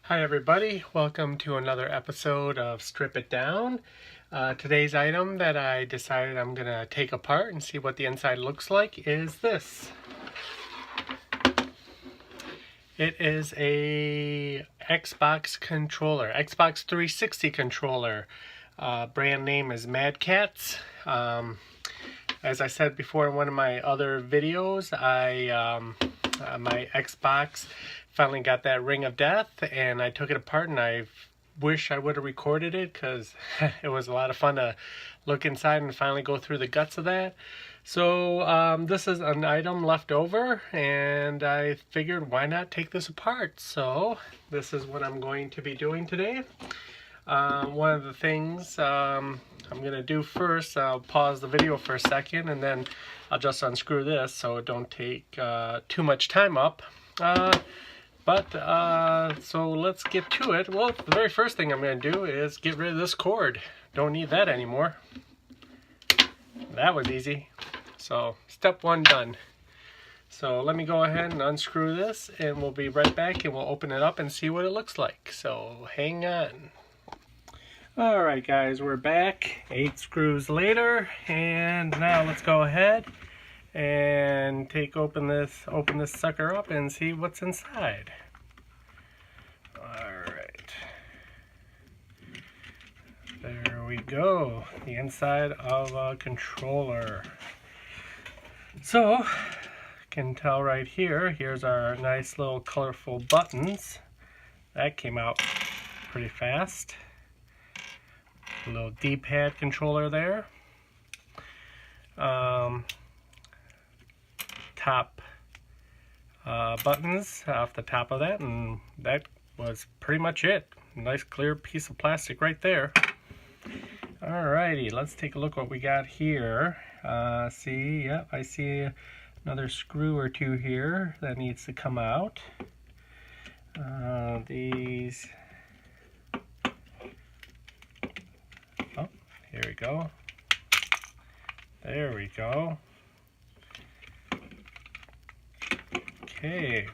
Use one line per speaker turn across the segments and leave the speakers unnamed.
Hi everybody, welcome to another episode of Strip It Down. Today's item that I decided I'm going to take apart and see what the inside looks like is this. It is a Xbox controller, Xbox 360 controller. Brand name is Madcatz. As I said before in one of my other videos, my Xbox finally got that ring of death, and I took it apart, and I wish I would have recorded it because it was a lot of fun to look inside and finally go through the guts of that. So this is an item left over, and I figured why not take this apart. So this is what I'm going to be doing today. One of the things I'm going to do first, I'll pause the video for a second, and then I'll just unscrew this so it don't take too much time up. So let's get to it. Well, the very first thing I'm going to do is get rid of this cord. Don't need that anymore. That was easy. So step one done. So let me go ahead and unscrew this, and we'll be right back, and we'll open it up and see what it looks like. So hang on. Alright guys, we're back 8 screws later, and now let's go ahead and open this sucker up and see what's inside. Alright, there we go, the inside of a controller. So you can tell right here, here's our nice little colorful buttons. That came out pretty fast. A little D-pad controller there. Top buttons off the top of that, and that was pretty much it. Nice clear piece of plastic right there. Alrighty, let's take a look what we got here. See, yep, I see another screw or two here that needs to come out. These. Oh, here we go. There we go. Okay.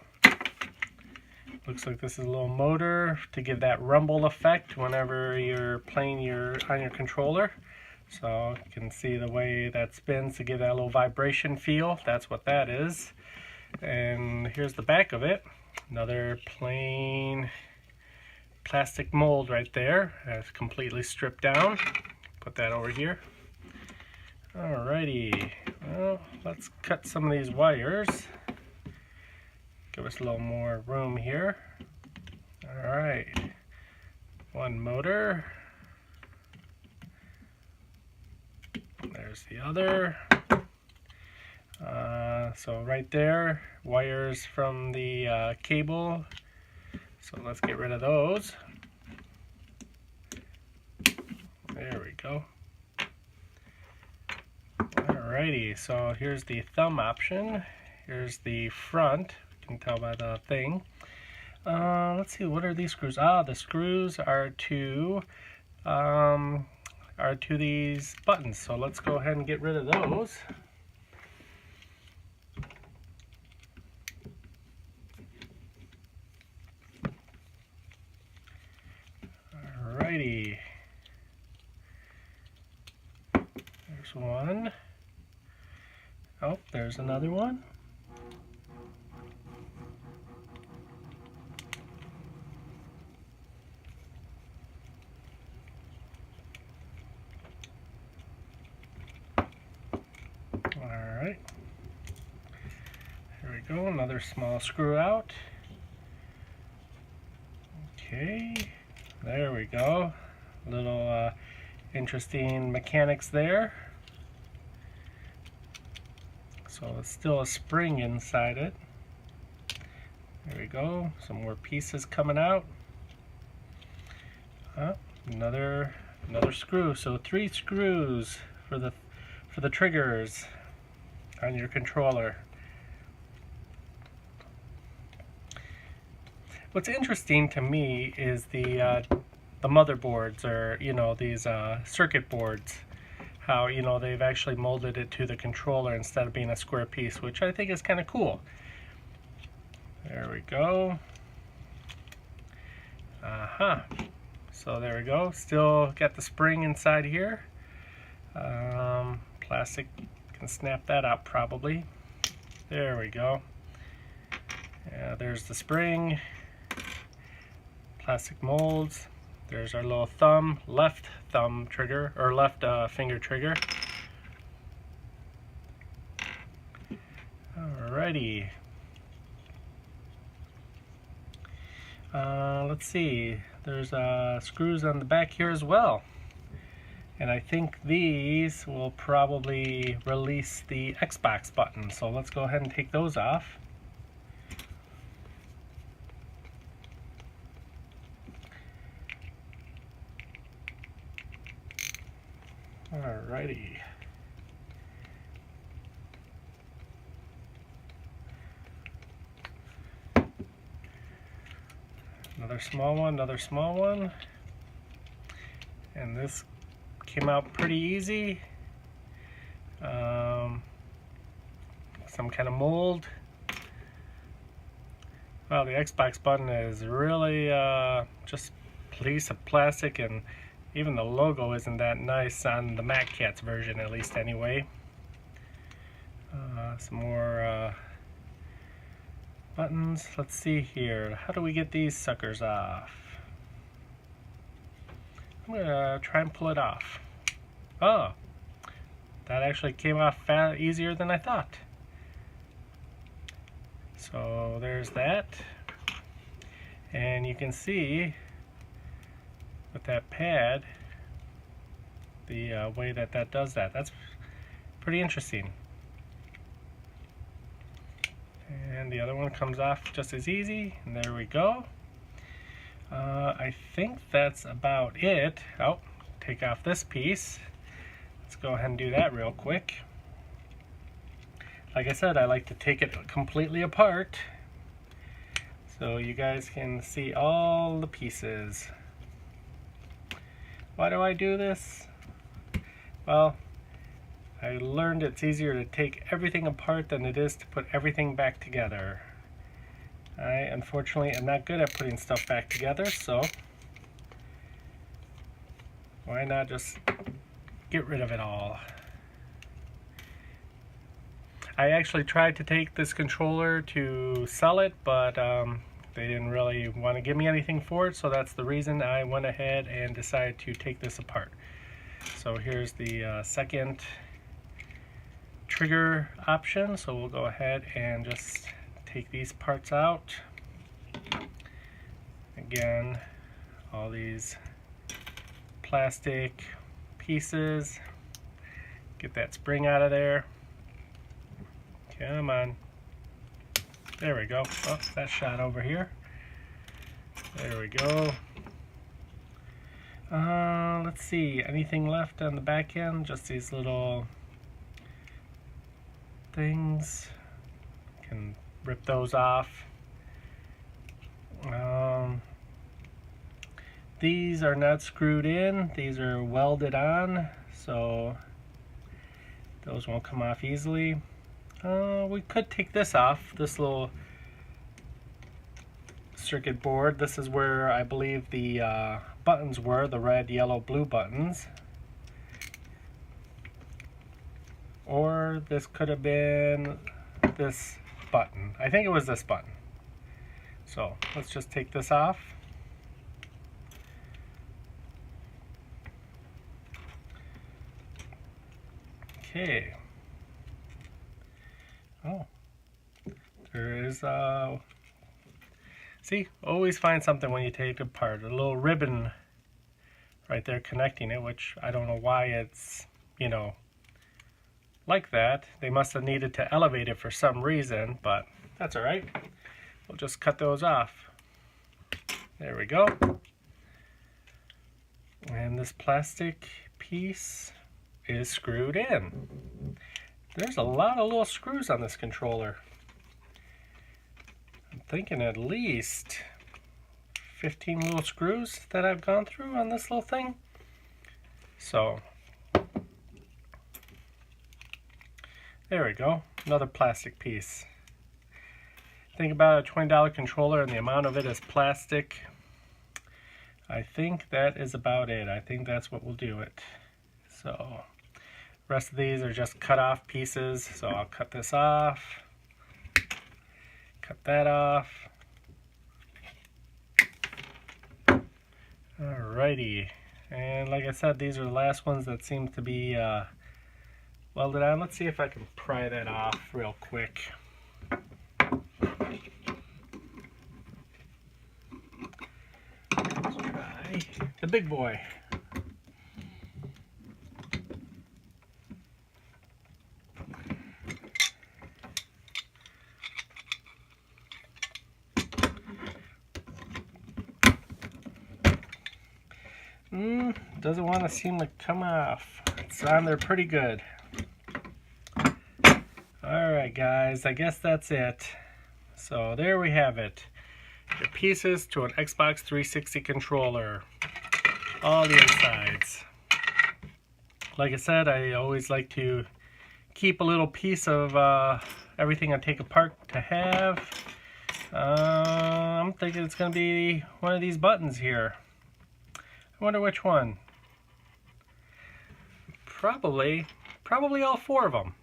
Looks like this is a little motor to give that rumble effect whenever you're playing on your controller. So you can see the way that spins to give that little vibration feel. That's what that is. And here's the back of it. Another plain plastic mold right there. That's completely stripped down. Put that over here. Alrighty. Well, let's cut some of these wires. Give us a little more room here. Alright. One motor. There's the other. So right there, wires from the cable. So let's get rid of those. There we go. Alrighty, so here's the thumb option. Here's the front. You can tell by the thing. Let's see, what are these screws? The screws are to these buttons. So let's go ahead and get rid of those. Alrighty. There's one. Oh, there's another one. Alright. Here we go, another small screw out. Okay, there we go. Little interesting mechanics there. So it's still a spring inside it. There we go, some more pieces coming out. Another screw. So 3 screws for the triggers on your controller. What's interesting to me is the motherboards, or these circuit boards. How they've actually molded it to the controller instead of being a square piece, which I think is kind of cool. There we go. So there we go. Still got the spring inside here. Plastic, can snap that out probably. There we go. Yeah, there's the spring. Plastic molds. There's our little thumb, left thumb trigger, or left finger trigger. Alrighty. Let's see. There's screws on the back here as well. And I think these will probably release the Xbox button. So let's go ahead and take those off. Alrighty. Another small one, another small one. And this came out pretty easy. Some kind of mold. Well, the Xbox button is really just a piece of plastic, and even the logo isn't that nice on the Madcatz version, at least anyway. Some more buttons. Let's see here. How do we get these suckers off? I'm gonna try and pull it off. Oh, that actually came off easier than I thought. So there's that. And you can see with that pad, the way that does that. That's pretty interesting. And the other one comes off just as easy, and there we go. I think that's about it. Oh, take off this piece. Let's go ahead and do that real quick. Like I said, I like to take it completely apart so you guys can see all the pieces. Why do I do this? Well, I learned it's easier to take everything apart than it is to put everything back together. I unfortunately am not good at putting stuff back together, so why not just get rid of it all? I actually tried to take this controller to sell it, but they didn't really want to give me anything for it, so that's the reason I went ahead and decided to take this apart. So here's the second trigger option, so we'll go ahead and just take these parts out. Again, all these plastic pieces. Get that spring out of there. Come on. There we go. Oh, that shot over here. There we go. Let's see. Anything left on the back end? Just these little things. Can rip those off. These are not screwed in. These are welded on, so those won't come off easily. We could take this off, this little circuit board. This is where I believe the buttons were, the red, yellow, blue buttons. Or this could have been this button. I think it was this button. So let's just take this off. Okay. Oh, there is see, always find something when you take it apart. A little ribbon right there connecting it, which I don't know why it's, you know, like that. They must have needed to elevate it for some reason, but that's all right. We'll just cut those off. There we go. And this plastic piece is screwed in. There's a lot of little screws on this controller. I'm thinking at least 15 little screws that I've gone through on this little thing. So there we go, another plastic piece. Think about a $20 controller and the amount of it is plastic. I think that is about it. I think that's what will do it. So, the rest of these are just cut off pieces. So I'll cut this off, cut that off. Alrighty, and like I said, these are the last ones that seem to be welded on. Let's see if I can pry that off real quick. Let's try the big boy. Doesn't want to seem to come off. It's on there pretty good. Alright guys, I guess that's it. So there we have it. The pieces to an Xbox 360 controller. All the insides. Like I said, I always like to keep a little piece of everything I take apart to have. I'm thinking it's going to be one of these buttons here. I wonder which one. Probably all four of them.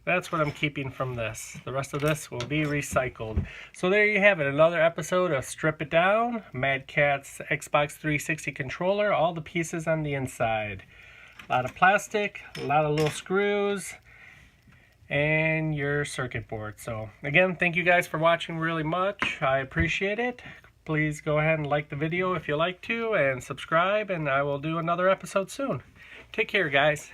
That's what I'm keeping from this. The rest of this will be recycled. So there you have it. Another episode of Strip It Down. Madcatz Xbox 360 controller. All the pieces on the inside. A lot of plastic. A lot of little screws. And your circuit board. So again, thank you guys for watching really much. I appreciate it. Please go ahead and like the video if you like to. And subscribe. And I will do another episode soon. Take care, guys.